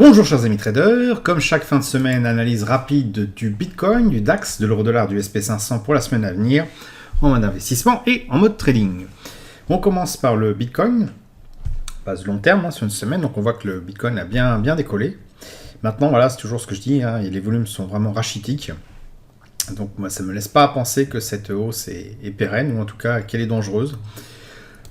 Bonjour chers amis traders, comme chaque fin de semaine, analyse rapide du Bitcoin, du DAX, de l'euro-dollar, du SP500 pour la semaine à venir, en mode investissement et en mode trading. On commence par le Bitcoin, base long terme sur une semaine, donc on voit que le Bitcoin a bien décollé. Maintenant voilà, c'est toujours ce que je dis, et les volumes sont vraiment rachitiques. Donc moi ça ne me laisse pas penser que cette hausse est pérenne, ou en tout cas qu'elle est dangereuse.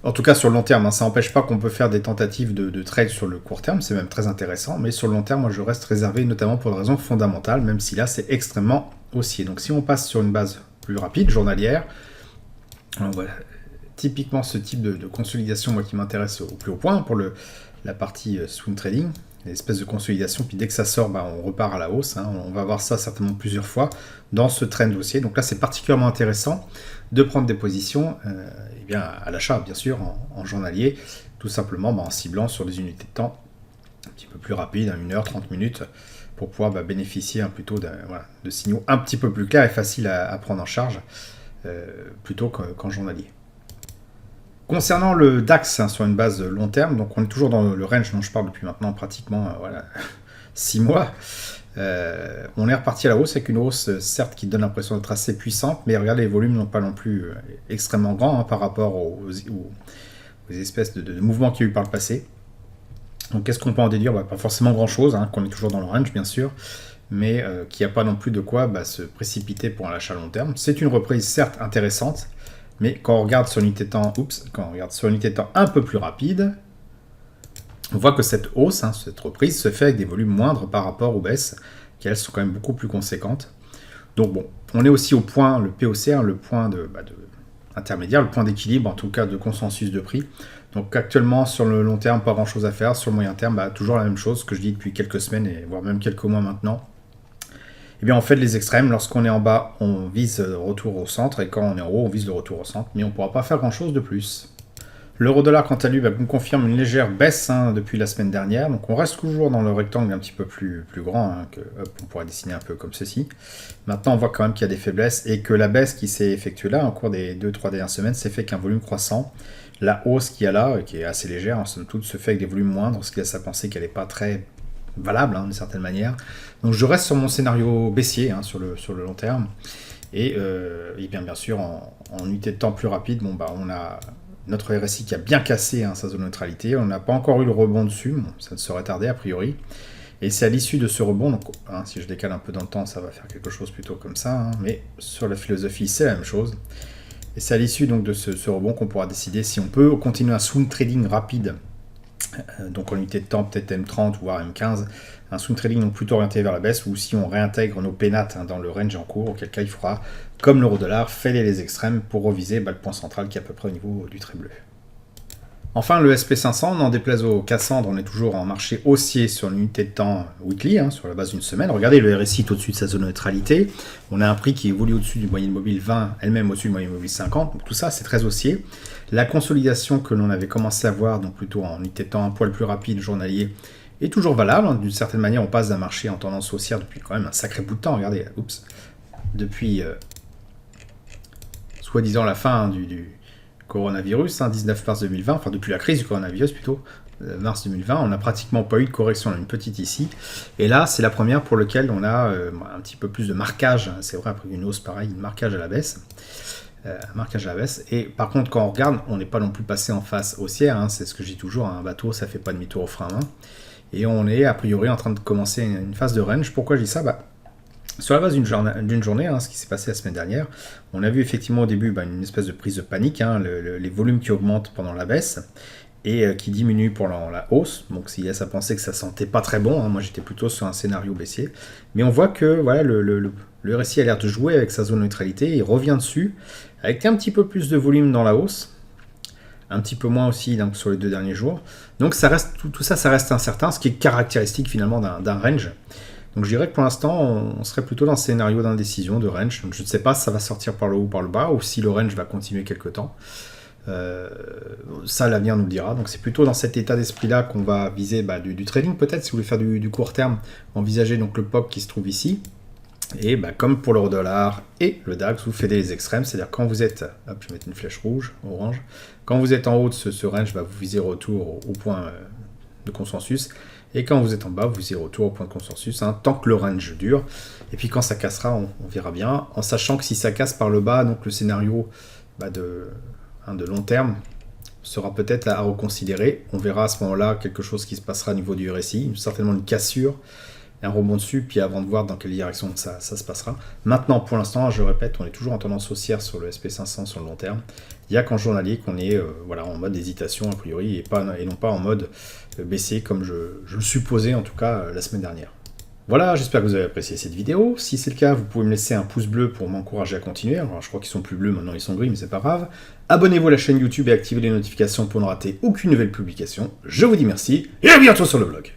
En tout cas sur le long terme, ça n'empêche pas qu'on peut faire des tentatives de trade sur le court terme, c'est même très intéressant, mais sur le long terme, moi je reste réservé notamment pour des raisons fondamentales, même si là c'est extrêmement haussier. Donc si on passe sur une base plus rapide, journalière, voilà, typiquement ce type de consolidation moi qui m'intéresse au plus haut point pour la partie swing trading, l'espèce de consolidation, puis dès que ça sort, on repart à la hausse, on va voir ça certainement plusieurs fois dans ce trend haussier, donc là c'est particulièrement intéressant de prendre des positions à l'achat bien sûr en journalier, tout simplement en ciblant sur des unités de temps un petit peu plus rapides, 1 heure, 30 minutes, pour pouvoir bénéficier plutôt de signaux un petit peu plus clairs et faciles à prendre en charge plutôt qu'en journalier. Concernant le DAX sur une base long terme, donc on est toujours dans le range dont je parle depuis maintenant pratiquement 6 mois. On est reparti à la hausse avec une hausse certes qui donne l'impression d'être assez puissante, mais regardez, les volumes n'ont pas non plus extrêmement grands par rapport aux espèces de mouvements qu'il y a eu par le passé. Donc qu'est-ce qu'on peut en déduire? Pas forcément grand chose, qu'on est toujours dans le range bien sûr, mais qu'il n'y a pas non plus de quoi se précipiter pour un achat long terme. C'est une reprise certes intéressante, mais quand on regarde sur unité de temps, un peu plus rapide, on voit que cette hausse, cette reprise, se fait avec des volumes moindres par rapport aux baisses, qui elles sont quand même beaucoup plus conséquentes. Donc bon, on est aussi au point, le POC, le point intermédiaire, le point d'équilibre, en tout cas de consensus de prix. Donc actuellement, sur le long terme, pas grand chose à faire. Sur le moyen terme, toujours la même chose que je dis depuis quelques semaines, et voire même quelques mois maintenant. On fait les extrêmes. Lorsqu'on est en bas, on vise le retour au centre, et quand on est en haut, on vise le retour au centre, mais on ne pourra pas faire grand chose de plus. L'euro-dollar, quant à lui, nous confirme une légère baisse depuis la semaine dernière. Donc on reste toujours dans le rectangle un petit peu plus grand, on pourrait dessiner un peu comme ceci. Maintenant, on voit quand même qu'il y a des faiblesses et que la baisse qui s'est effectuée là, au cours des 2-3 dernières semaines, s'est fait qu'un volume croissant. La hausse qu'il y a là, qui est assez légère, en somme toute, se fait avec des volumes moindres, ce qui laisse à penser qu'elle n'est pas très valable, d'une certaine manière. Donc je reste sur mon scénario baissier sur le long terme. Et bien sûr, en unité de temps plus rapide, on a notre RSI qui a bien cassé sa zone de neutralité. On n'a pas encore eu le rebond dessus, ça ne serait tardé a priori. Et c'est à l'issue de ce rebond, donc si je décale un peu dans le temps, ça va faire quelque chose plutôt comme ça, mais sur la philosophie, c'est la même chose. Et c'est à l'issue donc de ce rebond qu'on pourra décider si on peut continuer un swing trading rapide, donc en unité de temps peut-être M30 voire M15, un swing trading donc plutôt orienté vers la baisse, ou si on réintègre nos pénates dans le range en cours, auquel cas il faudra, comme l'euro-dollar, fêler les extrêmes pour reviser le point central qui est à peu près au niveau du trait bleu. Enfin, le SP500, n'en déplaise aux Cassandres, on est toujours en marché haussier sur l'unité de temps weekly, sur la base d'une semaine. Regardez, le RSI est au-dessus de sa zone de neutralité. On a un prix qui évolue au-dessus du moyenne mobile 20, elle-même au-dessus du moyenne mobile 50. Donc tout ça, c'est très haussier. La consolidation que l'on avait commencé à voir, donc plutôt en unité de temps un poil plus rapide, journalier, est toujours valable. D'une certaine manière, on passe d'un marché en tendance haussière depuis quand même un sacré bout de temps. Regardez, depuis soi-disant la fin du coronavirus, 19 mars 2020, enfin depuis la crise du coronavirus plutôt, mars 2020, on n'a pratiquement pas eu de correction, on a une petite ici, et là c'est la première pour laquelle on a un petit peu plus de marquage, c'est vrai après une hausse pareille, un marquage à la baisse, et par contre quand on regarde, on n'est pas non plus passé en face haussière, c'est ce que je dis toujours, un bateau ça fait pas demi-tour au frein à main, et on est a priori en train de commencer une phase de range. Pourquoi je dis ça? Sur la base d'une journée, ce qui s'est passé la semaine dernière, on a vu effectivement au début une espèce de prise de panique, les volumes qui augmentent pendant la baisse et qui diminuent pendant la hausse. Donc s'il laisse à penser que ça sentait pas très bon, moi j'étais plutôt sur un scénario baissier. Mais on voit que le RSI a l'air de jouer avec sa zone de neutralité, il revient dessus avec un petit peu plus de volume dans la hausse, un petit peu moins aussi donc, sur les 2 derniers jours. Donc ça reste, tout ça, ça reste incertain, ce qui est caractéristique finalement d'un range. Donc je dirais que pour l'instant, on serait plutôt dans ce scénario d'indécision, de range. Donc je ne sais pas si ça va sortir par le haut ou par le bas, ou si le range va continuer quelque temps. Ça, l'avenir nous le dira. Donc c'est plutôt dans cet état d'esprit-là qu'on va viser du trading peut-être. Si vous voulez faire du court terme, envisagez donc le POC qui se trouve ici. Et comme pour l'euro-dollar et le DAX, vous faites les extrêmes. C'est-à-dire quand vous êtes, je vais mettre une flèche rouge, orange. Quand vous êtes en haut de ce range, vous visez retour au point de consensus. Et quand vous êtes en bas, vous irez retour au point de consensus, hein, tant que le range dure. Et puis quand ça cassera, on verra bien, en sachant que si ça casse par le bas, donc le scénario de long terme sera peut-être à reconsidérer. On verra à ce moment-là quelque chose qui se passera au niveau du RSI, certainement une cassure, un rebond dessus, puis avant de voir dans quelle direction ça se passera. Maintenant, pour l'instant, je répète, on est toujours en tendance haussière sur le SP500 sur le long terme. Il n'y a qu'en journalier qu'on est en mode hésitation a priori, et non pas en mode baissier comme je le supposais en tout cas la semaine dernière. Voilà, j'espère que vous avez apprécié cette vidéo. Si c'est le cas, vous pouvez me laisser un pouce bleu pour m'encourager à continuer. Alors, je crois qu'ils sont plus bleus, maintenant ils sont gris, mais c'est pas grave. Abonnez-vous à la chaîne YouTube et activez les notifications pour ne rater aucune nouvelle publication. Je vous dis merci et à bientôt sur le blog.